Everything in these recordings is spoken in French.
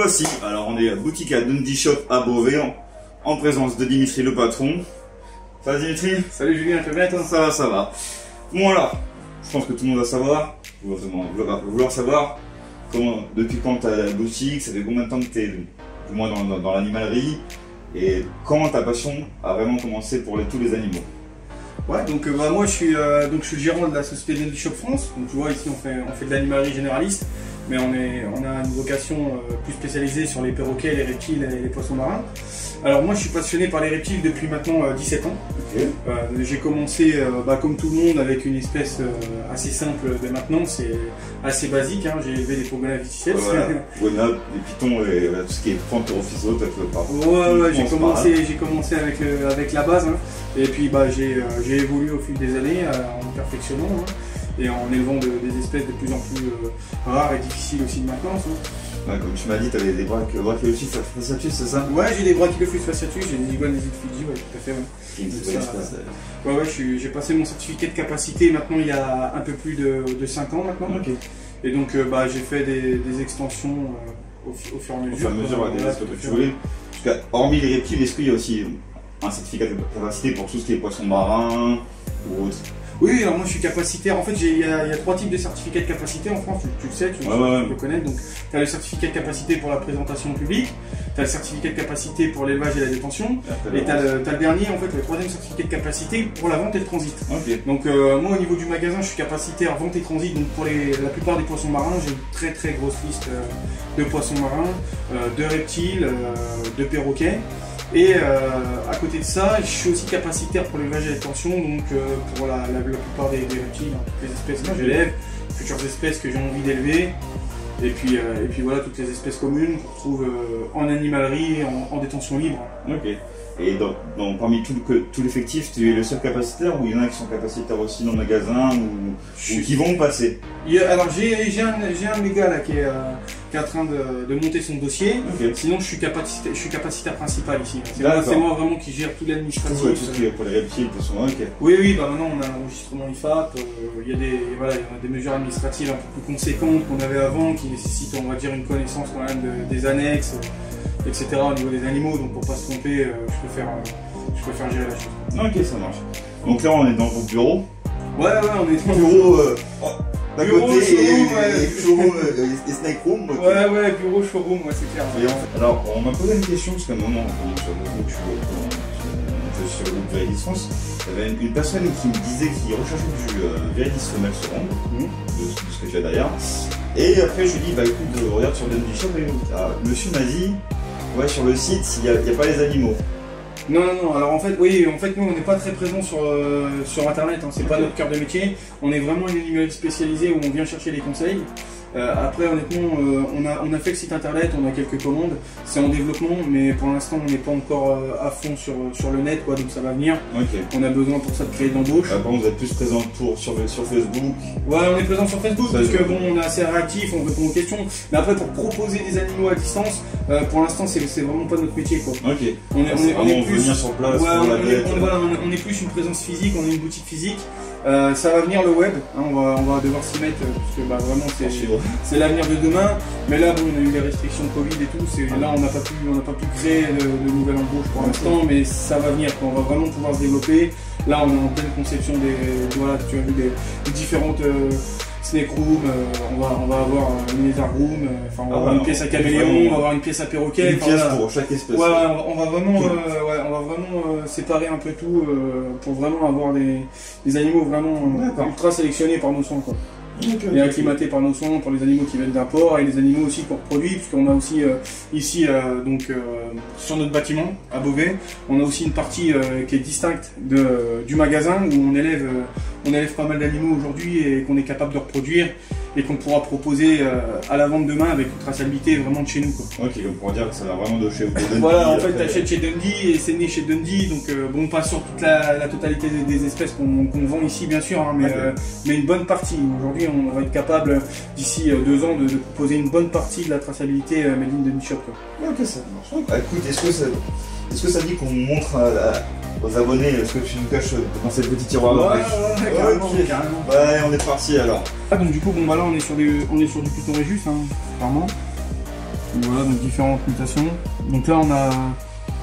voici, alors on est à boutique à Dundee Shop à Beauvais en présence de Dimitri le patron. Ça va Dimitri? Salut Julien, tu vas bien toi? Ça va, ça va. Bon voilà, je pense que tout le monde va savoir, vouloir savoir comment, depuis quand tu as la boutique, ça fait combien de temps que tu es du moins dans l'animalerie et comment ta passion a vraiment commencé pour tous les animaux. Ouais, donc moi je suis le gérant de la société Dundee Shop France. Donc tu vois ici on fait de l'animalerie généraliste, mais on a une vocation plus spécialisée sur les perroquets, les reptiles et les poissons marins. Alors moi je suis passionné par les reptiles depuis maintenant 17 ans. Okay. J'ai commencé comme tout le monde avec une espèce assez simple de maintenance, c'est assez basique, hein. J'ai élevé des Pogonavitis. Voilà, les pitons et tout ce qui est Pantherophyso, peut-être pas. Ouais, j'ai commencé avec la base, hein. Et puis j'ai évolué au fil des années en me perfectionnant, hein, et en élevant des espèces de plus en plus rares et difficiles aussi de maintenance, hein. Ouais, comme tu m'as dit, tu avais des Brachiolephrus fasciatus, c'est ça? Ouais, j'ai des Brachiolephrus fasciatus, j'ai des iguanes des Fidji, ouais, tout à fait. Ouais. Ouais, j'ai passé mon certificat de capacité maintenant il y a un peu plus de 5 ans maintenant. Okay. Et donc j'ai fait des extensions au fur et à mesure. Au fur et à mesure, des aspects que tu voulais. Parce que, hormis les reptiles, est-ce qu'il y a aussi un certificat de capacité pour tout ce qui est poissons marins ou autre? Oui, alors moi je suis capacitaire. En fait, il y a 3 types de certificats de capacité en France, tu le sais, tu le connais. Donc, tu as le certificat de capacité pour la présentation au public, tu as le certificat de capacité pour l'élevage et la détention, et tu as le dernier, en fait, le 3e certificat de capacité pour la vente et le transit. Okay. Donc, moi au niveau du magasin, je suis capacitaire vente et transit. Donc, pour la plupart des poissons marins, j'ai une très grosse liste de poissons marins, de reptiles, de perroquets. Et à côté de ça, je suis aussi capacitaire pour l'élevage et la détention, donc pour la plupart des reptiles, hein, toutes les espèces que j'élève, futures espèces que j'ai envie d'élever, et puis voilà, toutes les espèces communes qu'on retrouve en animalerie, en détention libre. Ok. Et parmi tout l'effectif, tu es le seul capacitaire ou il y en a qui sont capacitaires aussi dans le magasin ou qui vont passer? Alors j'ai un méga là qui est en train de monter son dossier. Okay. Sinon je suis capacitaire principal ici. C'est moi vraiment qui gère tout l'administratif. Tout ce qui est pour les reptiles, pour son ok. Oui, maintenant on a un enregistrement IFAP, il y a des mesures administratives un peu plus conséquentes qu'on avait avant qui nécessitent, on va dire, une connaissance quand même des annexes, etc. au niveau des animaux, donc pour pas se tromper, je préfère gérer la chose. Ok, ça marche. Donc là on est dans ton bureau. Ouais, on est dans le bureau d'un côté showroom et snake room. Okay. Ouais, bureau, showroom, ouais, c'est clair. Alors on m'a posé une question parce qu'à un moment, sur le groupe Viridis France, il y avait une personne qui me disait qu'il recherchait du Viridis femelle seconde, de ce que tu as derrière. Et après je lui dis, écoute, regarde sur Dundee Shop, et monsieur m'a dit, ouais, sur le site, il n'y a pas les animaux. Non, alors en fait, nous on n'est pas très présent sur internet, hein. C'est pas notre cœur de métier. On est vraiment une animalerie spécialisée où on vient chercher les conseils. Après, honnêtement, on a fait le site internet, on a quelques commandes, c'est en développement, mais pour l'instant on n'est pas encore à fond sur le net, quoi, donc ça va venir. Okay. On a besoin pour ça de créer d'embauche. Par contre, vous êtes plus présent sur Facebook? Ouais, on est présent sur Facebook parce que on est assez réactif, on répond aux questions. Mais après, pour proposer des animaux à distance, pour l'instant c'est vraiment pas notre métier, quoi. Ok. On est plus venir sur place. Ouais, on est plus une présence physique, on est une boutique physique. Ça va venir le web, hein, on va devoir s'y mettre parce que vraiment c'est l'avenir de demain. Mais là on a eu les restrictions de Covid et tout, là on n'a pas pu créer de nouvelles embauches pour l'instant, mais ça va venir, on va vraiment pouvoir se développer. Là on est en pleine conception tu as vu des différentes snake room, on va avoir une lézard room, on va avoir une pièce à caméléon, on va avoir une pièce à perroquet. Une pièce pour chaque espèce. Ouais, on va vraiment séparer un peu tout pour vraiment avoir des animaux vraiment ultra sélectionnés par nos soins, quoi. Et acclimatés par nos soins pour les animaux qui viennent d'import et les animaux aussi qu'on reproduit, puisqu'on a aussi ici sur notre bâtiment à Beauvais, on a aussi une partie qui est distincte du magasin où on élève pas mal d'animaux aujourd'hui et qu'on est capable de reproduire et qu'on pourra proposer à la vente demain avec une traçabilité vraiment de chez nous, quoi. Ok, on pourra dire que ça va vraiment de chez Dundee. Voilà, en fait tu achètes chez Dundee et c'est né chez Dundee, donc pas sur toute la totalité des espèces qu'on vend ici bien sûr, hein, mais une bonne partie. Aujourd'hui on va être capable d'ici 2 ans de proposer une bonne partie de la traçabilité made in Dundee Shop, quoi. Ok, ça marche. Écoute, est-ce que ça dit qu'on montre aux abonnés ce que tu nous caches dans cette petite tiroir là? Ouais, carrément. Ouais, on est parti alors. Donc du coup, là on est sur du Python Regius, hein, clairement. Voilà, donc différentes mutations. Donc là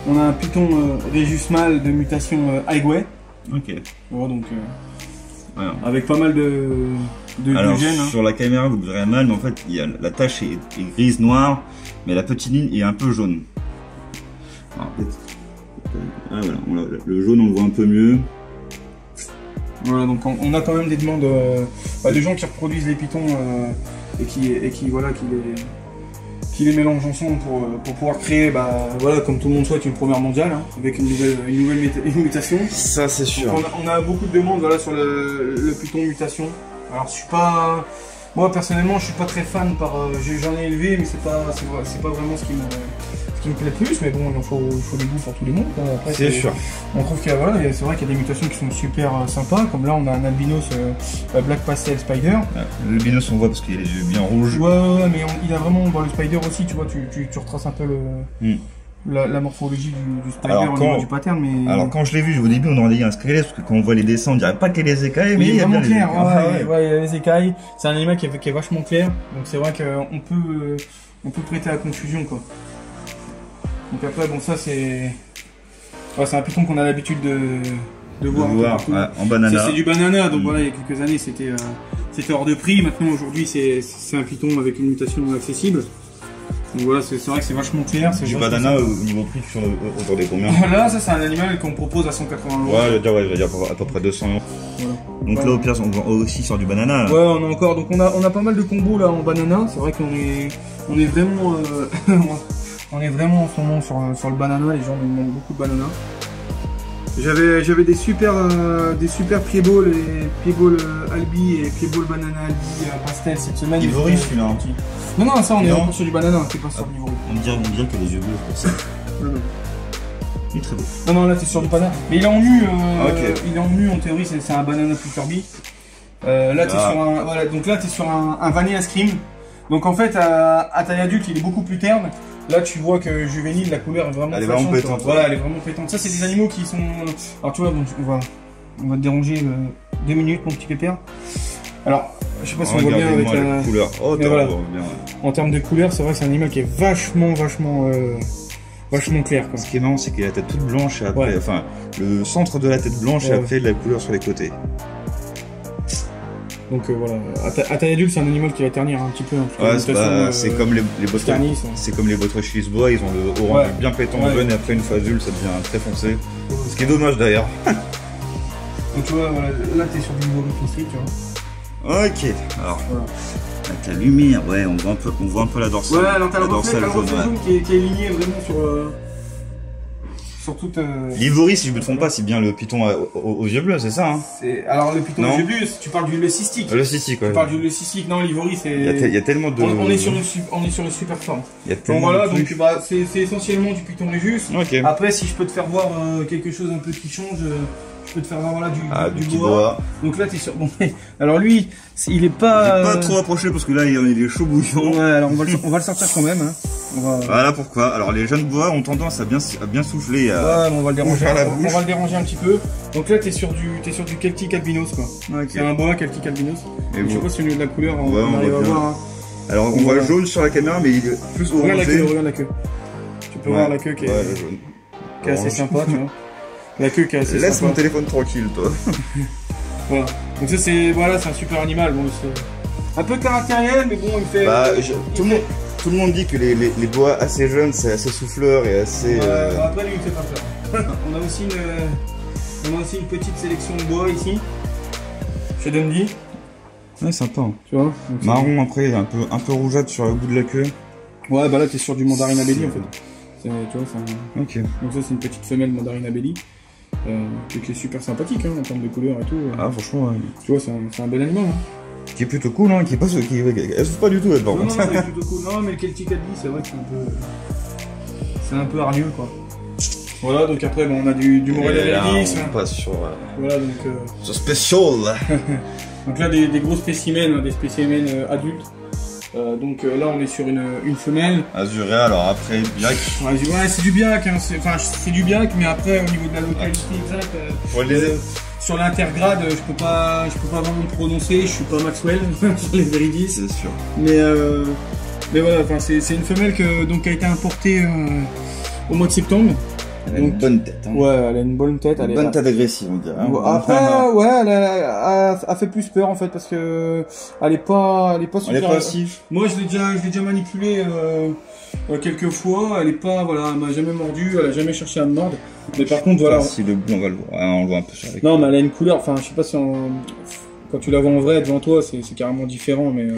on a un python Regius mâle de mutation Highway. Ok. Voilà, donc voilà. Avec pas mal de alors, gènes. Sur la caméra vous le verrez mal, mais en fait la tache est grise noire, mais la petite ligne est un peu jaune. Alors, voilà, le jaune on le voit un peu mieux. Voilà, donc on a quand même des demandes de gens qui reproduisent les pythons et qui les mélangent ensemble pour pouvoir créer, voilà, comme tout le monde souhaite, une première mondiale avec une nouvelle mutation. Ça c'est sûr. Donc on a beaucoup de demandes, voilà, sur le python mutation. Alors je suis pas, moi personnellement je suis pas très fan j'en ai élevé, mais c'est pas vraiment ce qui me plaît le plus, mais bon, il faut des goûts pour tous les mondes. C'est sûr. On trouve qu'il y a, voilà, c'est vrai qu'il y a des mutations qui sont super sympas, comme là on a un albinos Black Pastel Spider. L'albinos on voit parce qu'il a les yeux bien rouges. Ouais, mais il a vraiment, le Spider aussi, tu vois, tu retraces un peu la morphologie du Spider au niveau du pattern. Mais... Alors quand je l'ai vu au début on aurait dit un squelette, parce que quand on voit les dessins on dirait pas qu'il y a les écailles, mais il y a vraiment bien clair. Les ouais, il y a les écailles. C'est un animal qui est vachement clair, donc c'est vrai qu'on peut prêter à la confusion, quoi. Donc après, bon, ça c'est un python qu'on a l'habitude de voir en banana. C'est du banana, donc voilà, il y a quelques années c'était hors de prix. Maintenant, aujourd'hui, c'est un python avec une mutation accessible. Donc voilà, c'est vrai que c'est vachement clair. Du banana au niveau prix qui sont autour des combien? Voilà, ça c'est un animal qu'on propose à 180 €. Ouais, je vais dire à peu près 200 €. Voilà. Donc là, au pire, on voit aussi sur du banana. Ouais, on a encore, donc on a pas mal de combos là en banana. C'est vrai qu'on est vraiment on est vraiment en ce moment sur le banana, les gens me demandent beaucoup de banana. J'avais des super pied-balls Albi et pied-ball banana Albi pastel cette semaine. Ivory celui-là. Non, ça on est encore sur du banana, c'est pas sur l'Ivory. On dirait qu'il a les yeux bleus pour ça. Il est très beau. Non, là t'es sur du banana. Mais il est en nu, il est en nu en théorie, c'est un banana plus turbi. Là t'es sur un. Voilà, donc là t'es sur un vanilla scream. Donc en fait à taille adulte il est beaucoup plus terne. Là tu vois que juvénile, la couleur est vraiment pétante. Voilà, elle est vraiment pétante. Ça c'est des animaux qui sont. Alors tu vois, donc, on va te déranger 2 minutes mon petit pépère. Alors, je sais pas si on voit bien avec la couleur. Oh, voilà. Bien. En termes de couleur, c'est vrai que c'est un animal qui est vachement clair, quoi. Ce qui est marrant, c'est qu'il a la tête toute blanche et après, enfin, le centre de la tête blanche et après la couleur sur les côtés. Donc voilà, à taille adulte, c'est un animal qui va ternir un petit peu. C'est comme les bottes Swiss bois, ils ont le orange bien pétant jaune et après une fois adulte, ça devient très foncé. Ce qui est dommage d'ailleurs. Donc tu vois, voilà, là t'es sur du niveau Street, tu vois. Ok, alors avec la lumière, on voit un peu la dorsale. Ouais, alors t'as la dorsale jaune qui est lignée vraiment sur toute. L'ivory, si je me trompe pas, c'est bien le python aux yeux bleus, c'est ça, hein? Alors le python aux yeux bleus, tu parles du cystique. Le cystique, ouais. Tu parles du cystique, non, l'ivory c'est. Il y a tellement de. On est sur une super forme. Donc voilà, donc c'est essentiellement du python Regius. Okay. Après, si je peux te faire voir quelque chose un peu qui change. Je peux te faire voir voilà, du boa. Donc là, t'es sur. Bon, alors lui, il est pas. Pas trop approché parce que là, il est chaud bouillant. Ouais, alors on va le sortir quand même. Hein. Voilà pourquoi. Alors les jeunes bois ont tendance à bien souffler. On va le déranger. On va le déranger un petit peu. Donc là, t'es sur du Celtic albinos, quoi. Okay. C'est un boa Celtic albinos. Je sais pas si au niveau de la couleur, on arrive à voir. Hein. Alors on voit jaune sur la caméra, mais il est plus orangé. Regarde la queue. Tu peux voir la queue qui est assez sympa, tu vois. La queue qui est assez Laisse sympa. mon téléphone tranquille, toi. Voilà. Donc ça c'est un super animal. Bon, c'est un peu caractériel, mais bon, il fait. Tout le monde dit que les bois assez jeunes, c'est assez souffleur et assez. Après lui, il me fait pas peur. On a aussi une petite sélection de bois ici. Chez Dundee. Ouais, sympa. Tu vois. Marron après, un peu rougeâtre sur le bout de la queue. Ouais, bah là t'es sur du mandarine abelli en fait. Tu vois, ok. Donc ça c'est une petite femelle mandarine abelli. Qui est super sympathique en termes de couleur et tout. Ah franchement, tu vois, c'est un bel animal. Qui est plutôt cool, elle souffre pas du tout, elle, par contre. Non, elle est plutôt cool. Non, mais le Celtic Albi, c'est vrai que c'est un peu hargneux, quoi. Voilà, donc après, on a du Morel Albi. On passe sur. Voilà, donc. Sur Special. Donc là, des gros spécimens, des spécimens adultes. Donc là, on est sur une femelle. Azuré, alors après, biac. Ouais, c'est du biac, hein. C'est du biac, mais après, au niveau de la localité exacte. Sur l'intergrade, je peux pas vraiment me prononcer, je suis pas Maxwell sur les Veridis. C'est sûr. Mais Mais voilà, c'est une femelle qui a été importée au mois de septembre. Elle a une bonne tête. Hein. Ouais, elle a une bonne tête. Une bonne tête agressive, on dirait. Hein. Après, ouais, elle a fait plus peur en fait parce que elle est pas super. Elle est passif. Moi, je l'ai déjà manipulée quelques fois. Elle est pas, voilà, elle m'a jamais mordu, elle a jamais cherché à me mordre. Mais par contre, voilà. Si le bleu, on va le voir. On le voit un peu sur la. Non, mais elle a une couleur. Enfin, je sais pas si quand tu la vois en vrai devant toi, c'est carrément différent, mais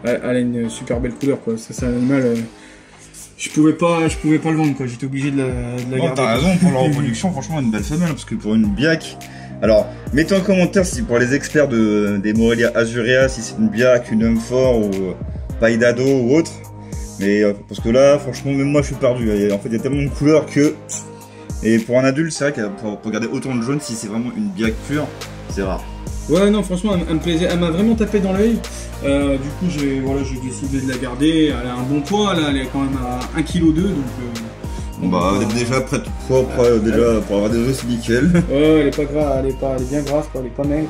elle a une super belle couleur, quoi. Ça, c'est un animal. Je pouvais pas le vendre, quoi. J'étais obligé de la garder. T'as raison, pour la reproduction, franchement, une belle femelle, parce que pour une biaque. Alors, mettez en commentaire si pour les experts des Morelia azurea, si c'est une biaque, une Humfort ou Paidado ou autre. Mais parce que là, franchement, même moi, je suis perdu. En fait, il y a tellement de couleurs que. Et pour un adulte, c'est vrai que pour garder autant de jaune, si c'est vraiment une biaque pure, c'est rare. Ouais, non, franchement, elle me plaisait. Elle m'a vraiment tapé dans l'œil. Du coup, j'ai décidé de la garder. Elle a un bon poids, là, elle est quand même à 1,2 kg, donc. Bon, bah, elle est déjà prête déjà pour avoir des os, c'est nickel. Ouais, elle est pas grasse, elle est bien grasse, quoi, elle est pas maigre.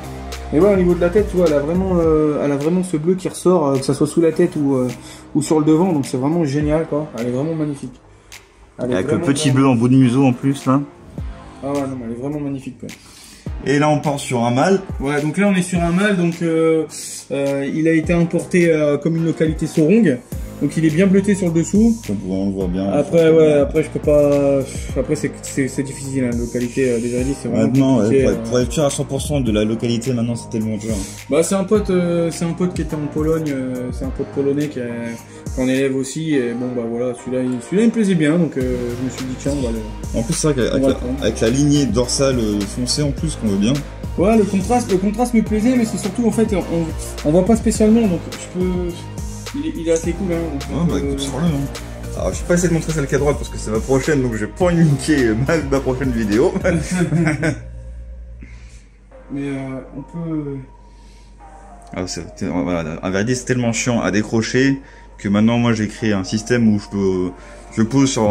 Mais ouais, au niveau de la tête, tu vois, elle a vraiment ce bleu qui ressort, que ça soit sous la tête ou sur le devant, donc c'est vraiment génial, quoi. Elle est vraiment magnifique. Avec le petit bleu en bout de museau en plus, là. Ah ouais, non, elle est vraiment magnifique, quoi. Et là, on part sur un mâle. Ouais, donc là, on est sur un mâle, donc il a été importé comme une localité Sorong. Donc il est bien bleuté sur le dessous. On le voit bien. Après, après je peux pas. Après c'est difficile, hein, la localité déjà dit, c'est vraiment compliqué. Pour être sûr à 100% de la localité, maintenant c'est tellement dur. Bah c'est un pote qui était en Pologne, c'est un pote polonais qu'on élève aussi. Et bon bah voilà, celui-là il me plaisait bien, donc je me suis dit tiens on va le. En plus c'est vrai qu'avec la lignée dorsale foncée en plus qu'on veut bien. Ouais, le contraste me plaisait, mais c'est surtout en fait on voit pas spécialement, donc je peux. Il est assez cool, hein. Donc, ouais, bah écoute, sur le hein. Alors, je vais pas essayer de montrer celle qui est à droite parce que c'est ma prochaine, donc je vais pas niquer ma prochaine vidéo. Mais on peut. Ah, voilà, un verdi c'est tellement chiant à décrocher que maintenant moi j'ai créé un système où je pose sur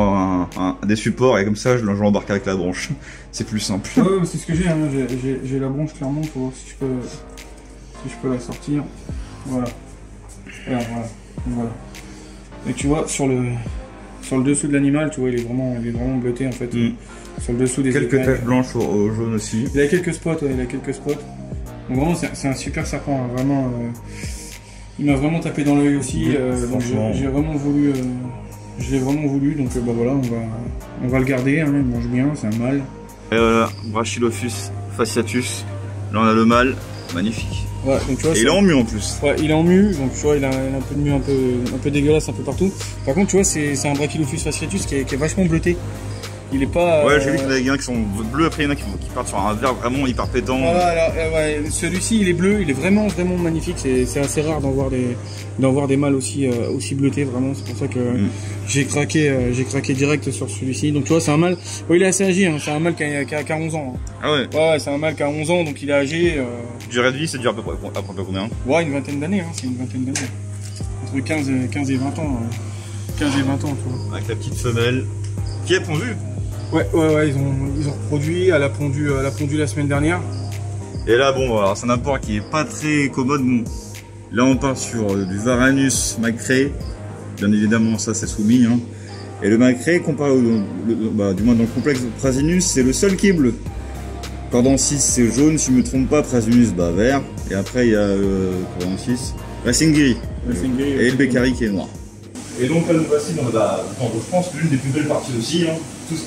des supports et comme ça je l'embarque avec la branche. C'est plus simple. Ouais, c'est ce que j'ai, hein. J'ai la branche clairement pour voir si je peux la sortir. Voilà. Alors, voilà. Et tu vois sur le dessous de l'animal, tu vois, il est vraiment bleuté en fait. Sur le dessous des quelques taches blanches au jaune aussi. Il a quelques spots, ouais, il a quelques spots. Donc vraiment c'est un super serpent, hein, vraiment. Il m'a vraiment tapé dans l'œil aussi. Donc j'ai vraiment voulu. Je l'ai vraiment voulu, donc bah voilà, on va le garder, hein, il mange bien, c'est un mâle. Et voilà, Brachylophus fasciatus. Là on a le mâle, magnifique. Ouais, donc, tu vois, et il est en mue en plus. Ouais, il est en mue, donc tu vois, il a un peu de mue un peu dégueulasse un peu partout. Par contre, tu vois, c'est un Brachylophus fasciatus qui est vachement bleuté. Il est pas. Ouais, j'ai vu qu'il y en a qui sont bleus, après il y en a qui partent sur un vert vraiment hyper pétant. Voilà, alors, ouais, celui-ci il est bleu, il est vraiment magnifique. C'est assez rare d'en voir des mâles aussi bleutés, vraiment. C'est pour ça que j'ai craqué direct sur celui-ci. Donc tu vois, c'est un mâle. Ouais, il est assez âgé, hein. C'est un mâle qui a 11 ans. Hein. Ah ouais. Ouais, c'est un mâle qui a 11 ans, donc il est âgé. Durée de vie, c'est dur à peu près combien? Ouais, une vingtaine d'années, hein. C'est une vingtaine d'années. Entre 15 et 20 ans. 15 et 20 ans, tu vois. Avec la petite femelle qui a pondu. Ouais, ils ont reproduit, elle a pondu la semaine dernière. Et là, bon, alors c'est un apport qui est pas très commode. Bon, là, on part sur du Varanus macré. Bien évidemment, ça c'est soumis. Hein. Et le macré, comparé du moins dans le complexe Prasinus, c'est le seul qui est bleu. Cordon 6, c'est jaune, si je me trompe pas. Prasinus, vert. Et après, il y a Cordon 6, Racing Gris. Et le Beccari qui est noir. Et donc là, nous voici dans je pense, l'une des plus belles parties aussi. Hein.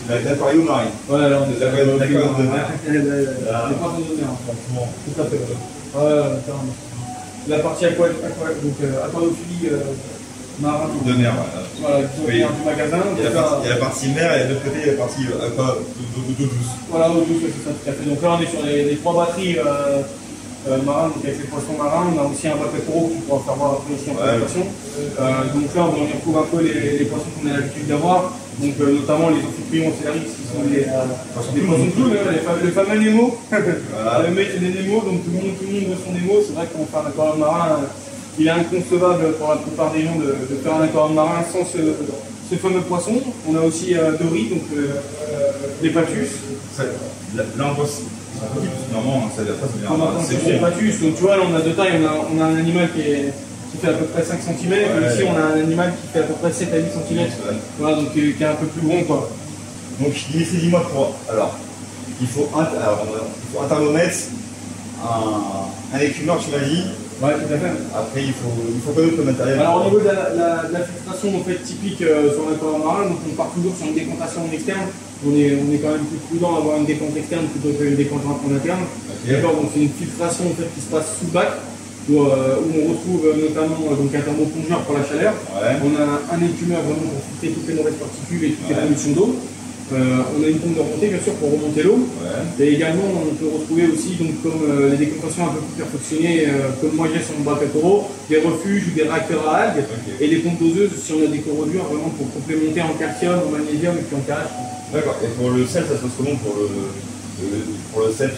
L'aquarium marine. Ouais, là, on est l'aquarium de mer. Elle est pas randonnaire, franchement. Tout à fait. Ouais, la partie aquariophilie marin. De mer, voilà. Voilà, du magasin. Il y a la partie mer et de l'autre côté, il y a la partie d'eau douce. Voilà, eau douce, c'est ça, tout à fait. Donc là, on est sur les 3 batteries marins, donc avec les poissons marins. On a aussi un vapeporo que tu pourras faire voir après ici en présentation. Donc là, on y retrouve un peu les poissons qu'on a l'habitude d'avoir. Donc notamment les Ophiprions Celarix qui sont des poissons clous, le fameux Nemo. Le mec c'est des Nemo, donc tout le monde veut son Nemo. C'est vrai qu'on fait un aquarium marin, il est inconcevable pour la plupart des gens de faire un aquarium marin sans ce fameux poisson. On a aussi Dory, donc les Patus. Là on voit normalement ça va c'est des Patus, donc tu vois là on a de taille, on a un animal qui qui fait à peu près 5 cm. Et ici, on a un animal qui fait à peu près 7 à 8 cm. Voilà, donc qui est un peu plus grand, quoi. Donc, dis-moi pour. Alors, il faut un thermomètre, un écumeur, tu m'as dit. Ouais, tout à fait. Après, il faut connaître le matériel. Alors, au niveau de la filtration en fait, typique sur l'aquarium marin, donc on part toujours sur une décantation externe. On est quand même plus prudent d'avoir une décante externe plutôt qu'une décante en interne. D'accord, donc c'est une filtration en fait, qui se passe sous le bac, où on retrouve notamment donc, un thermoplongeur pour la chaleur. On a un écumeur vraiment pour filtrer toutes les mauvaises particules et toutes les pollutions d'eau. On a une pompe de remontée bien sûr pour remonter l'eau. Et également on peut retrouver aussi donc, comme les décompressions un peu plus perfectionnées comme moi j'ai sur mon bac à coraux, des refuges ou des réacteurs à algues et des pompes doseuses si on a des corrodures vraiment pour complémenter en calcium, en magnésium et puis en KH. D'accord, et pour le sel ça se passe comment pour le sel?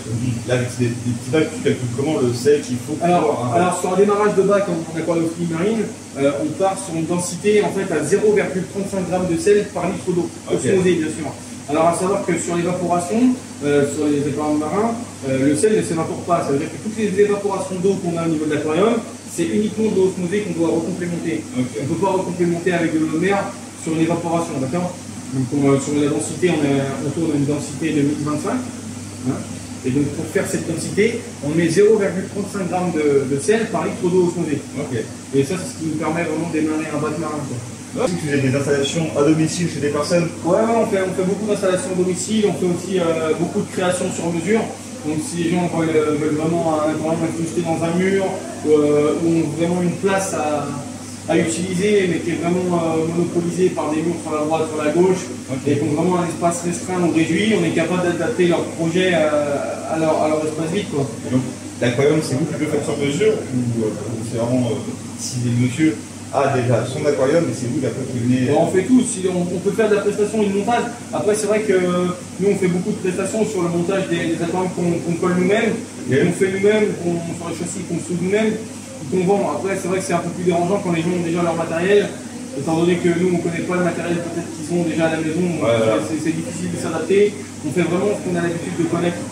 Là avec des petits bacs, tu calcules comment le sel qu'il faut pour alors sur un démarrage de bac en aquariophilie marine, on part sur une densité en fait à 0,35 g de sel par litre d'eau, osmosée bien sûr. Alors à savoir que sur l'évaporation, sur les aquariums marins, le sel ne s'évapore pas. Ça veut dire que toutes les évaporations d'eau qu'on a au niveau de l'aquarium, c'est uniquement de l'eau osmosée qu'on doit recomplémenter. On ne peut pas recomplémenter avec de l'eau de mer sur une évaporation, d'accord? Donc sur la densité, on tourne à une densité de 1025. Hein, et donc pour faire cette densité, on met 0,35 g de sel par litre d'eau osmosée. Et ça, c'est ce qui nous permet vraiment de démarrer un bac marin. Tu fais des installations à domicile chez des personnes? Ouais, on fait beaucoup d'installations à domicile, on fait aussi beaucoup de créations sur mesure. Donc si les gens veulent vraiment un aquarium incrusté dans un mur, ou ont vraiment une place à utiliser, mais qui est vraiment monopolisée par des murs sur la droite, sur la gauche, et qui ont vraiment un espace restreint ou réduit, on est capable d'adapter leur projet à leur espace vide. L'aquarium, c'est vous qui le faites sur mesure, ou c'est vraiment si des monsieur a déjà son aquarium, et c'est vous qui venez. On fait tout, on peut faire de la prestation et du montage. Après, c'est vrai que nous, on fait beaucoup de prestations sur le montage des aquariums qu'on colle nous-mêmes, qu'on fait nous-mêmes, sur les châssis qu'on soude nous-mêmes, qu'on vend. Après, c'est vrai que c'est un peu plus dérangeant quand les gens ont déjà leur matériel, étant donné que nous, on ne connaît pas le matériel peut-être qu'ils ont déjà à la maison, c'est difficile de s'adapter. On fait vraiment ce qu'on a l'habitude de connaître.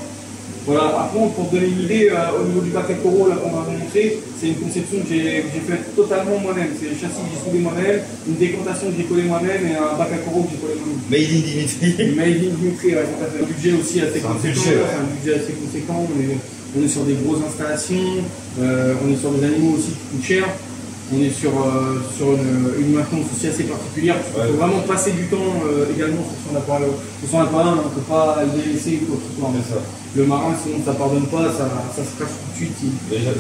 Voilà, après, pour te donner une idée, au niveau du bac à coraux qu'on va vous montrer, c'est une conception que j'ai faite totalement moi-même. C'est le châssis que j'ai soudé moi-même, une décantation que j'ai collée moi-même et un bac à coraux que j'ai collé moi-même. Made in Dimitri. Made in Dimitri, ouais, tout à fait. Un budget aussi assez conséquent. Un budget assez conséquent. On est sur des grosses installations, on est sur des animaux aussi qui coûtent cher. On est sur une maintenance aussi assez particulière. Il faut vraiment passer du temps également sur son aquarium. On ne peut pas le délaisser ou quoi que ce soit. Le marin, sinon ça ne pardonne pas, ça se crache tout de suite.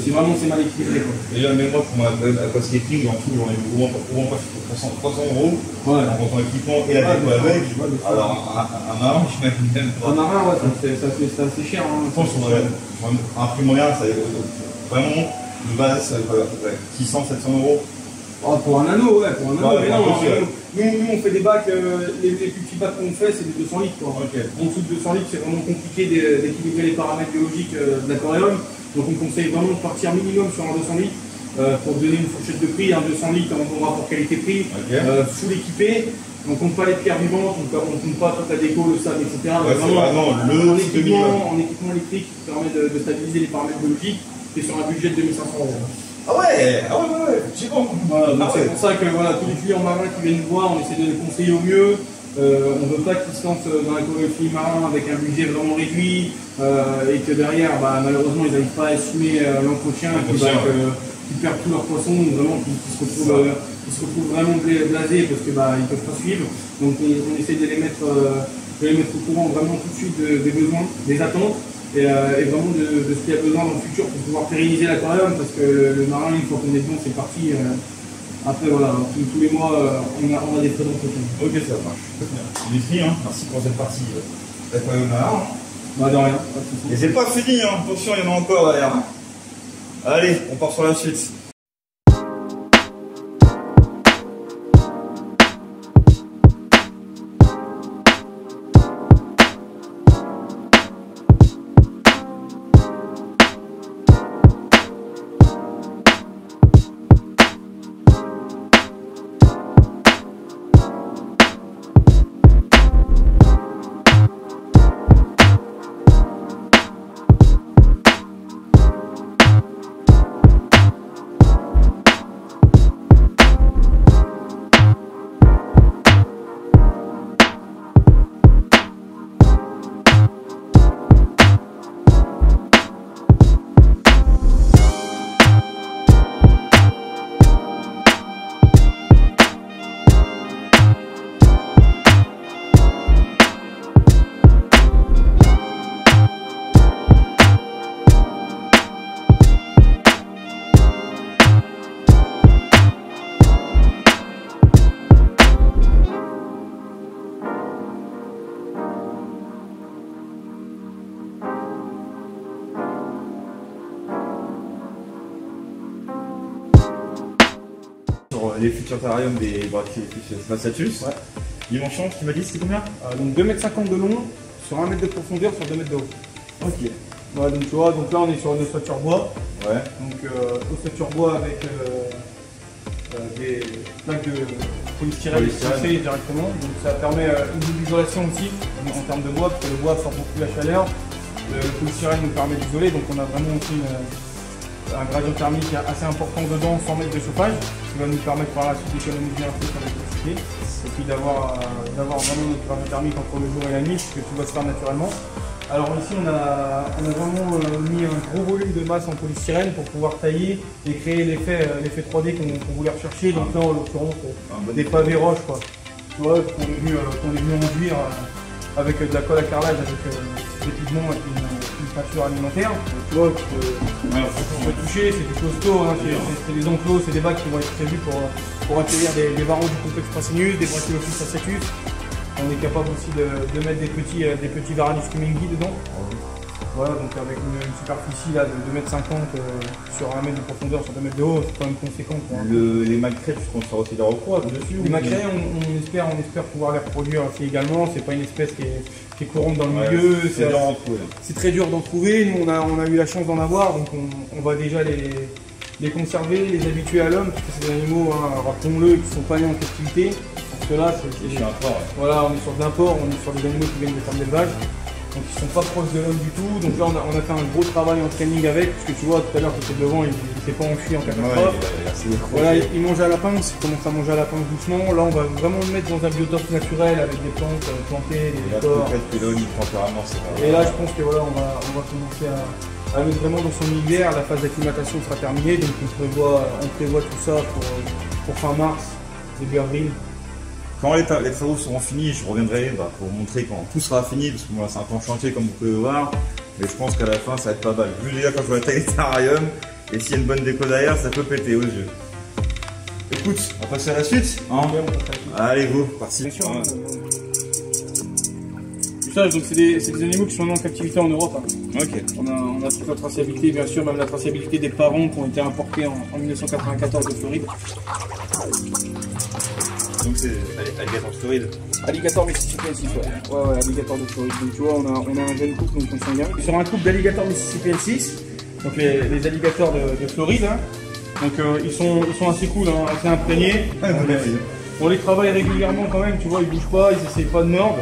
Si vraiment c'est mal équilibré. Déjà, même moi pour mon aquascaping, en tout, j'en ai au moins pas 300 €. En ton équipement et la déco avec. Alors, un marin, je m'imagine même pas. Un marin, ouais, c'est assez cher. Je pense qu'un prix moyen, ça vraiment. De base, ça va être 600-700 €. Oh, pour un anneau, ouais, pour un anneau. Mais non, nous, on fait des bacs, les plus petits bacs qu'on fait, c'est des 200 litres. Quoi. En dessous de 200 litres, c'est vraiment compliqué d'équilibrer les paramètres biologiques de l'aquarium. Donc, on conseille vraiment de partir minimum sur un 200 litres pour donner une fourchette de prix. Un 200 litres en bon rapport qualité-prix, full équipé. On ne compte pas les pierres vivantes, on ne compte pas toute la déco, le sable, etc. Vraiment en équipement électrique qui permet de stabiliser les paramètres biologiques. Et sur un budget de 2500 €. Ah ouais, effectivement. C'est pour ça que tous les clients marins qui viennent nous voir, on essaie de les conseiller au mieux. On ne veut pas qu'ils se lancent dans l'aquariophilie marin avec un budget vraiment réduit et que derrière, malheureusement, ils n'arrivent pas à assumer l'entretien, qu'ils perdent tous leurs poissons, vraiment qu'ils se retrouvent vraiment blasés parce qu'ils ne peuvent pas suivre. Donc on essaie de les mettre au courant vraiment tout de suite des besoins, des attentes. Et vraiment de ce qu'il y a besoin dans le futur pour pouvoir pérenniser l'aquarium parce que le marin, une fois qu'on est dedans, c'est parti. Après, voilà, tous les mois, on a des frais d'entretien. Ok, ça marche. Dimitri, merci pour cette partie d'aquarium marin. De rien. Et c'est pas fini, attention, il y en a encore derrière. Allez, on part sur la suite. les futurs terrariums des Spaciatus. Ouais. Dimension, tu m'as dit, c'est combien? Donc 2,50 m de long, sur 1 m de profondeur, sur 2 m de haut. Ok. Ouais, donc tu vois, donc là on est sur une ossature bois. Ouais. Donc ossature bois avec des plaques de polystyrène fixées directement. Donc ça permet une double isolation aussi en termes de bois, parce que le bois absorbe beaucoup la chaleur. Le polystyrène nous permet d'isoler, donc on a vraiment aussi un gradient thermique assez important dedans, 100 mètres de chauffage, qui va nous permettre par la suite d'économiser un peu sur l'électricité. Et puis d'avoir vraiment notre gradient thermique entre le jour et la nuit, puisque tout va se faire naturellement. Alors ici on a vraiment mis un gros volume de masse en polystyrène pour pouvoir tailler et créer l'effet 3D qu'on voulait rechercher. Donc là en l'occurrence des pavés roches quoi. Tu vois, qu'on est venu enduire avec de la colle à carrelage, avec des pigments et une peinture alimentaire. Donc, tu vois, on peut toucher, c'est du costaud, hein, c'est des enclos, c'est des bacs qui vont être prévus pour accueillir des varans du complexe Prasinius, des Brachiophis Spaciatus. On est capable aussi de mettre des petits Varanus cumingi dedans. Voilà, donc avec une superficie là, de 2,50 m sur 1 m de profondeur, sur 2 m de haut, c'est quand même conséquent. Les macrées, tu comptes faire aussi des recours dessus? Les macrées, on espère pouvoir les reproduire aussi également. C'est pas une espèce qui est courante dans le milieu. C'est très dur d'en trouver. Nous, on a eu la chance d'en avoir, donc on va déjà les conserver, les habituer à l'homme, parce que c'est des animaux, hein, rappelons-le, qui ne sont pas nés en captivité. Parce que là, voilà, on est sur de l'import, on est sur des animaux qui viennent de fermes d'élevage. Donc ils sont pas proches de l'homme du tout. Donc là on a fait un gros travail en training avec, parce que tu vois tout à l'heure tu étais devant, il s'est pas enfui en catastrophe. Voilà, il mange à la pince, il commence à manger à la pince doucement. Là on va vraiment le mettre dans un biotope naturel avec des plantes plantées, des décors. Et là je pense que voilà, on va commencer à mettre vraiment dans son univers. La phase d'acclimatation sera terminée, donc on prévoit tout ça pour fin mars, début avril. Quand les travaux seront finis, je reviendrai pour vous montrer quand tout sera fini, parce que moi c'est un peu en chantier comme vous pouvez le voir, mais je pense qu'à la fin ça va être pas mal. Vu déjà quand je vois la taille des terrariums, et s'il y a une bonne déco derrière, ça peut péter aux yeux. Écoute, on va passer à la suite, hein? Allez go, parti. Bien sûr, ça, donc c'est des animaux qui sont nés en captivité en Europe. Hein. Ok. On a toute la traçabilité, bien sûr, même la traçabilité des parents qui ont été importés en 1994 de Floride. Donc c'est alligator de Floride. Alligator Mississippiensis, ouais, alligator de Floride. Donc tu vois, on a un jeune couple, donc on consanguin. Sur un couple d'alligator Mississippiensis, donc les alligators de Floride. Hein. Donc ils sont assez cool, hein, assez imprégnés. On les travaille régulièrement quand même, tu vois, ils bougent pas, ils essayent pas de mordre.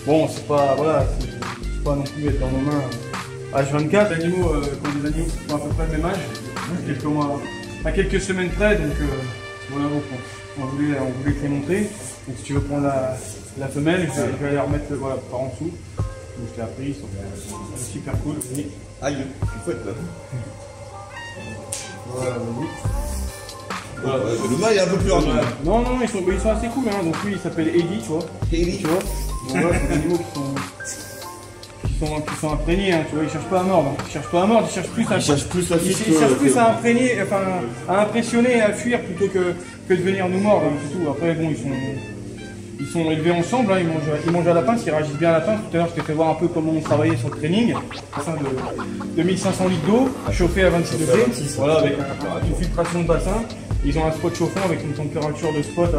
Bon, c'est pas, voilà, c'est pas non plus être dans nos mains H24. Les animaux, comme des animaux qui ont à peu près le même âge, à quelques semaines près, donc voilà, on voulait te les montrer. Donc si tu veux prendre la femelle, je vais aller remettre voilà, par en dessous. Donc je t'ai appris, ils sont super cool. Oui. Aïe, il faut être là. Voilà, vas-y. Voilà, le mâle est un peu plus rapide. Non, ils sont assez cool. Hein. Donc lui, il s'appelle Eddie, tu vois. Eddie, tu vois. Donc voilà, c'est des animaux qui sont imprégnés. Hein. Tu vois, ils cherchent pas à mordre. Ils cherchent pas à mordre, ils cherchent plus à imprégner, enfin, à impressionner, à fuir plutôt que de venir nous mordre. Hein, c'est tout. Après, bon, ils sont élevés ensemble. Hein. Ils mangent à la pince, ils réagissent bien à la pince. Tout à l'heure, je t'ai fait voir un peu comment on travaillait sur le training. Bassin de 1500 litres d'eau, chauffé à 26 degrés. Voilà, avec une filtration de bassin. Ils ont un spot chauffant avec une température de spot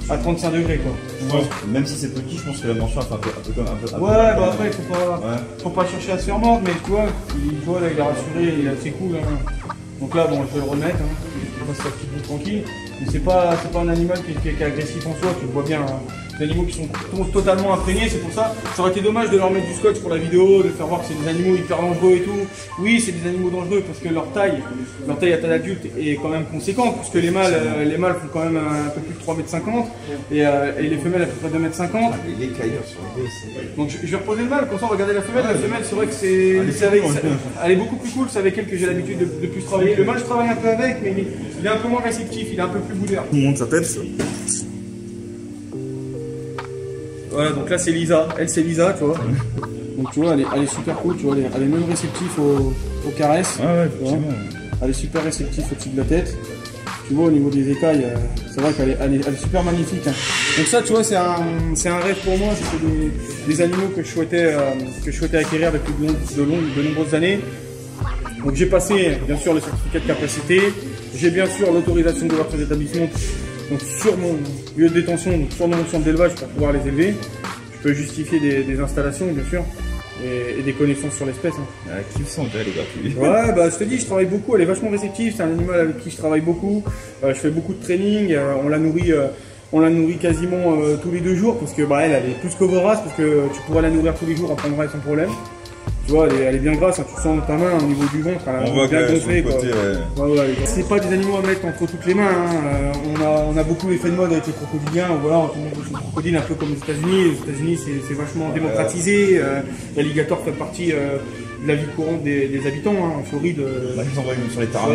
à 35 degrés quoi. Ouais. Même si c'est petit, je pense que la mention fait un peu comme un peu. Ouais, bah après faut pas chercher à se faire mordre, mais tu vois, là il est rassuré, il est assez cool. Hein. Donc là bon, je vais le remettre, hein. Il passe sa petite vie tranquille. Mais c'est pas un animal qui est agressif en soi, tu le vois bien. Hein. Des animaux qui sont totalement imprégnés, c'est pour ça. Ça aurait été dommage de leur mettre du scotch pour la vidéo, de faire voir que c'est des animaux hyper dangereux et tout. Oui, c'est des animaux dangereux parce que leur taille à taille adulte est quand même conséquente, puisque les mâles font quand même un peu plus de 3,50 m et les femelles à peu près 2,50 m. Les cailleurs sur le dos. Donc je vais reposer le mâle, comme ça regardez la femelle. La femelle, c'est vrai que elle est beaucoup plus cool, c'est avec elle que j'ai l'habitude de plus travailler. Le mâle, je travaille un peu avec, mais il est un peu moins réceptif, il est un peu plus boudeur. Tout le monde s'appelle ça. Voilà, donc là c'est Lisa, elle c'est Lisa, tu vois. Donc tu vois, elle est super cool, tu vois, elle est même réceptive aux caresses. Ah ouais, effectivement. Elle est super réceptive au type de la tête. Tu vois, au niveau des écailles, c'est vrai qu'elle est super magnifique. Hein. Donc ça, tu vois, c'est un rêve pour moi. C'était des animaux que je souhaitais acquérir depuis de nombreuses années. Donc j'ai passé, bien sûr, le certificat de capacité. J'ai bien sûr l'autorisation d'ouverture d'établissement donc sur mon lieu de détention, donc sur mon centre d'élevage pour pouvoir les élever. Je peux justifier des installations bien sûr et des connaissances sur l'espèce. Hein. Qui sont déjà les gratuits. Ouais, bah je te dis, je travaille beaucoup, elle est vachement réceptive, c'est un animal avec qui je travaille beaucoup. Je fais beaucoup de training, on la nourrit quasiment tous les 2 jours parce que bah, elle est plus que vorace parce que tu pourrais la nourrir tous les jours, elle prendrait sans problème. Tu vois, elle est bien grasse, hein, tu sens ta main au niveau du ventre, elle est bien gonflée. Ouais, c'est pas des animaux à mettre entre toutes les mains. Hein. On a beaucoup l'effet de mode avec les crocodiliens. Voilà, tout le monde veut son crocodile un peu comme aux États-Unis. Aux États-Unis, c'est vachement démocratisé. L'alligator fait partie de la vie courante des habitants. Hein. En Floride, ils envoient sur les terrains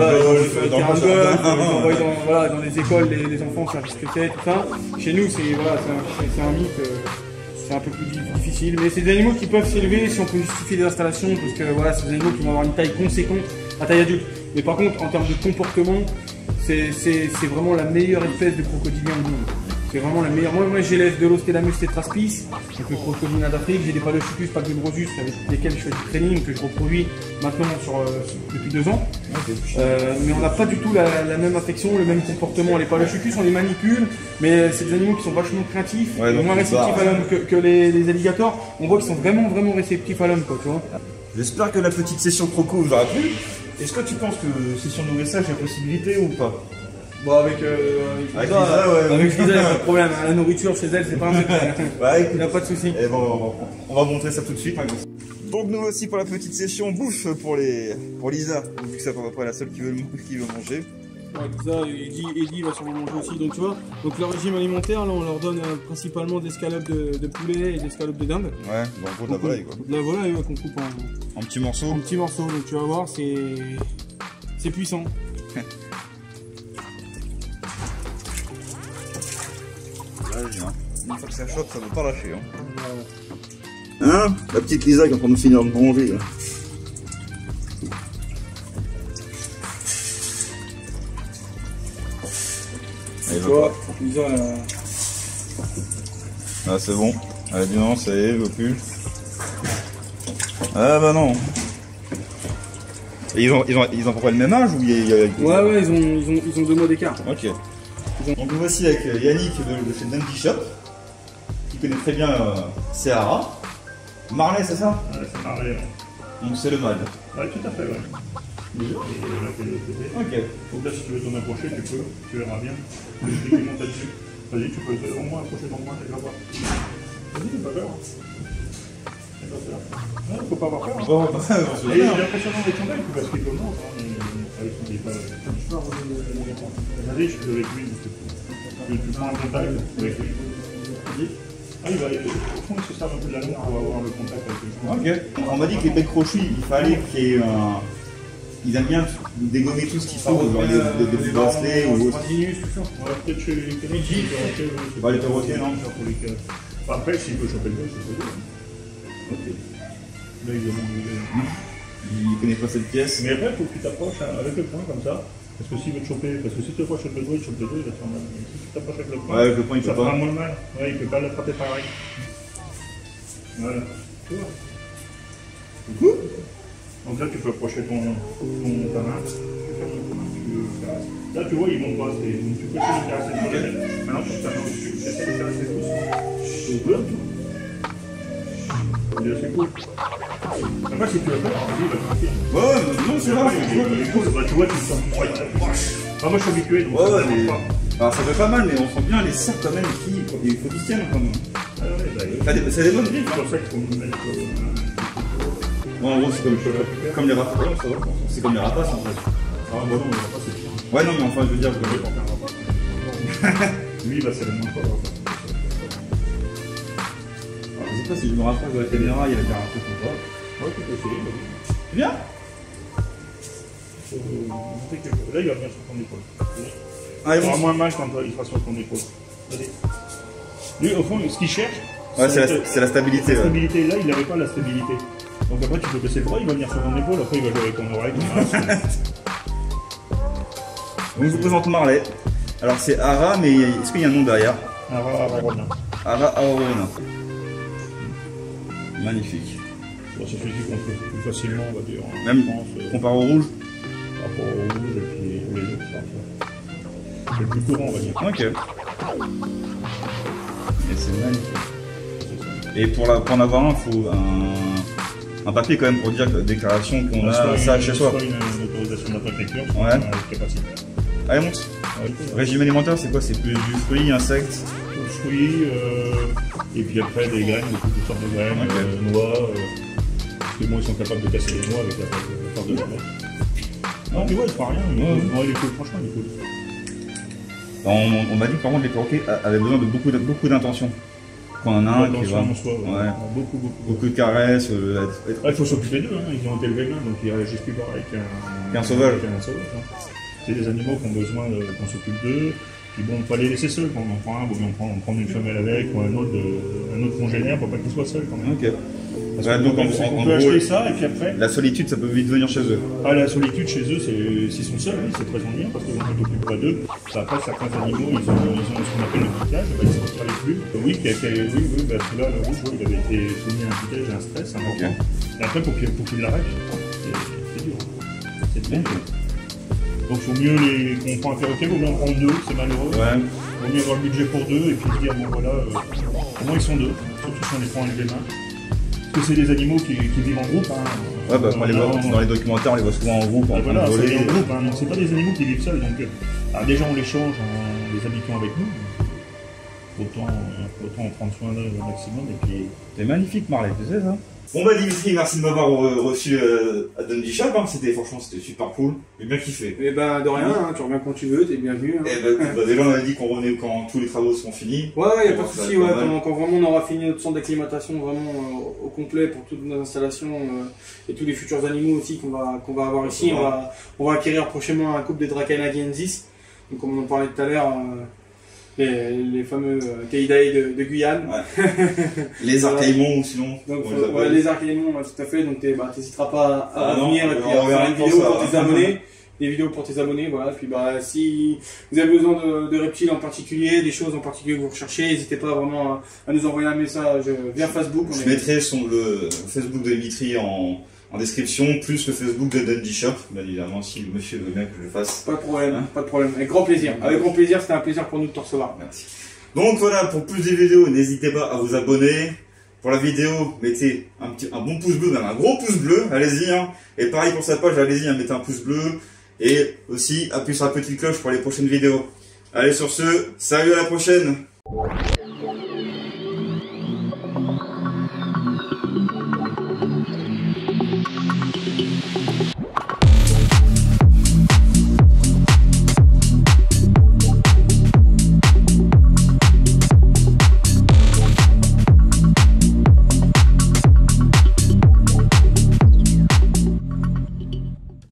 dans les écoles, les enfants savent ce que c'est, tout ça. Chez nous, c'est un mythe. C'est un peu plus difficile, mais c'est des animaux qui peuvent s'élever si on peut justifier des installations, parce que voilà, c'est des animaux qui vont avoir une taille conséquente à taille adulte. Mais par contre, en termes de comportement, c'est vraiment la meilleure espèce de crocodilien au monde. C'est vraiment la meilleure. Moi j'élève de l'Ostelamus tetraspis, donc le crocodilien d'Afrique. J'ai des Palochucus, Pagobrosus, avec lesquels je fais du training, que je reproduis maintenant depuis 2 ans. Mais on n'a pas du tout la même affection, le même comportement. Les Palochucus, on les manipule, mais c'est des animaux qui sont vachement craintifs, moins réceptifs à l'homme que les alligators. On voit qu'ils sont vraiment réceptifs à l'homme, quoi, tu vois. J'espère que la petite session croco vous aura plu. Est-ce que tu penses que session nourrissage a possibilité ou pas? Bon, avec Lisa, il n'y a pas de problème. La nourriture chez elle, c'est pas un secret. Il n'y a pas de souci. Et bon, on va montrer ça tout de suite. Donc nous aussi pour la petite session bouffe pour Lisa, vu que c'est à peu près la seule qui veut manger. Ouais, Lisa, Eddie va sûrement manger aussi. Donc tu vois, donc leur régime alimentaire, là on leur donne principalement des escalopes de poulet et des escalopes de dinde. Ouais, donc de la volaille quoi. De la volaille qu'on coupe en petits morceaux. En petits morceaux, donc tu vas voir, c'est puissant. Une fois que ça choque, ça ne veut pas lâcher. Hein, la petite Lisa qui est en train de finir de manger. Là. Allez, Lisa, ah, c'est bon. Elle a dit non, ça y est, elle veut plus. Ah bah non. Et ils ont à peu près le même âge ou Ouais, ils ont 2 mois d'écart. Ok. Donc nous voici avec Yannick de chez Dandy Shop, qui connaît très bien Sahara. Marley, c'est ça? Ouais, c'est Marley. Ouais. Donc c'est le mâle. Ouais, tout à fait, ouais. Ok. Donc là, si tu veux t'en approcher, tu verras bien. Je vais monter dessus. Vas-y, tu peux au moins approcher ton point, tu vas voir. Vas-y, t'as pas peur. T'as pas peur. Non, faut pas avoir peur. Hein. Il est impressionnant avec ton œil, parce qu'il commence. Avec son départ. Vas-y, je suis avec lui. Tu prends un contact avec lui. Ah, au fond, il se sert un peu de la langue pour avoir le contact avec lui. Ok. On m'a dit que les bêtes crochues, il fallait qu'il y ait un. Ils aiment bien dégommer tout ce qui sort, genre des bracelets ou autre. Peut-être chez les Canadiens, pas les perroquets, non? Après, s'il peut choper le gars, c'est pas ok. Là, il connaît pas cette pièce. Mais après, il faut que tu t'approches avec le point comme ça. Parce que s'il veut te choper, parce que si tu t'approches avec le doigt, il chope le doigt, il va te faire mal. Mais si tu t'approches avec le point, avec le point il ça peut pas. fera moins mal. Ouais, il peut pas l'attraper pareil. Voilà. Tu vois. Coucou. Donc là, tu peux approcher ta main. Là, tu vois, ils vont pas. Tu peux essayer de caresser sur la tête. Maintenant, tu ta main dessus. Tu essaies de caresser tous. C'est cool. C'est cool. Après, si tu veux pas, il va te tranquille. Ouais, non, c'est vrai. Tu vois, tu te sens. Moi, je suis habitué. Donc alors, ça fait pas mal, mais on sent bien les cerfs quand même il faut qu'ils tiennent quand même. C'est des bonnes griffes. C'est pour ça qu'il faut nous mettre. Bon, en gros, c'est comme les rapaces. C'est comme les rapaces en fait. Ah, bah non, les rapaces, c'est pire. Ouais, non, mais enfin, je veux dire. Vous pouvez porter un rapace. Lui, c'est le moins fort. Je sais pas si je me rapproche de la caméra, il va dire un truc ou pas. Ouais, tu peux essayer. Tu viens? Là, il va venir sur ton épaule. Ah, il aura moins mal quand il sera sur ton épaule. Vas-y. Lui, au fond, ce qu'il cherche, ouais, c'est la stabilité. La stabilité, là, il n'avait pas la stabilité. Donc après, tu peux baisser le bras, il va venir sur ton épaule, après, il va jouer avec ton oreille. Donc, je vous présente Marley. Alors, c'est Ara, mais est-ce qu'il y a un nom derrière? Ara Arona. Ara Arona. Magnifique. Bon, c'est celui qu'on fait plus facilement, on va dire. Même comparé au rouge? Par rapport au rouge et puis les autres. C'est le plus courant, on va dire. Ok. Et c'est magnifique. Et pour en avoir un, il faut un papier quand même pour dire que déclaration qu'on a ça chez soi. Soit une autorisation de préfecture, ouais. Avec capacité. Allez, monte. Régime alimentaire, c'est quoi? C'est plus du fruit, insectes? Fruits, et puis après des graines, toutes sortes de graines, okay. Noix. Parce que bon, ils sont capables de casser les noix avec la force de la mer. Non, mais ouais, il ne fera rien. Il est cool, franchement, il est cool. On m'a dit que par contre les perroquets avaient besoin de beaucoup d'intention. Quand on en a un qui va. Beaucoup de caresses. Il faut s'occuper d'eux, hein. Ils ont été élevés là, donc ils réagissent plus pareil qu'un sauvage. C'est des animaux qui ont besoin qu'on s'occupe d'eux. Puis bon, on peut les laisser seuls quand on en prend un, bon, on prend une femelle avec ou un autre congénère pour pas qu'ils soient seuls quand même. Ok. Parce que donc on peut acheter ça et puis après. La solitude, ça peut vite venir chez eux. Ah, la solitude chez eux, s'ils sont seuls, oui, c'est très ennuyant parce que quand on s'occupe pas d'eux, après certains animaux, ils ont ce qu'on appelle le piquage, ils se retirent les flux. Oui, celui-là, le rouge, il avait été soumis à un piquage et un stress important. Et après, pour qu'il l'arrête, c'est dur. C'est bien. Donc il faut mieux qu'on prend un perroquet, il vaut mieux en prendre deux, c'est malheureux. Ouais. Il vaut mieux avoir le budget pour deux et puis se dire bon voilà, au moins ils sont deux, surtout si on les prend avec les mains. Parce que c'est des animaux qui vivent en groupe. Hein. Ouais, bah, dans les documentaires, on les voit souvent en groupe. Voilà, c'est en groupe, hein, donc c'est pas des animaux qui vivent seuls. Donc déjà on les change en les habituant avec nous. Autant en prendre soin d'eux au maximum. Et puis... C'est magnifique Marley, tu sais ça? Bon bah Dimitri, merci de m'avoir reçu à Dundee Shop, hein. Franchement c'était super cool, j'ai bien kiffé. Et ben de rien, hein, tu reviens quand tu veux, t'es bienvenu. Hein. Et bah, déjà on a dit qu'on revenait quand tous les travaux seront finis. Ouais, y a pas de souci, ouais, quand vraiment on aura fini notre centre d'acclimatation vraiment au complet pour toutes nos installations et tous les futurs animaux aussi qu'on va avoir ici, on va acquérir prochainement un couple de Dracaena guiensis, donc comme on en parlait tout à l'heure. Les fameux Keidae de Guyane. Ouais. Les archaïmons sinon. Donc, les archaïmons, tout à fait. Donc t'hésiteras pas à revenir et puis à faire une vidéo pour tes abonnés. Des vidéos pour tes abonnés, voilà. Puis si vous avez besoin de reptiles en particulier, des choses en particulier que vous recherchez, n'hésitez pas vraiment à nous envoyer un message via Facebook. Je mettrai le Facebook de Dimitri en description, plus le Facebook de Dundee Shop, bien évidemment, si le monsieur veut bien que je le fasse. Pas de problème, hein, pas de problème. Avec grand plaisir. Avec grand plaisir, c'était un plaisir pour nous de te recevoir. Merci. Donc voilà, pour plus de vidéos, n'hésitez pas à vous abonner. Pour la vidéo, mettez un bon pouce bleu, même un gros pouce bleu, allez-y. Hein. Et pareil pour cette page, allez-y, mettez un pouce bleu. Et aussi, appuyez sur la petite cloche pour les prochaines vidéos. Allez, sur ce, salut, à la prochaine.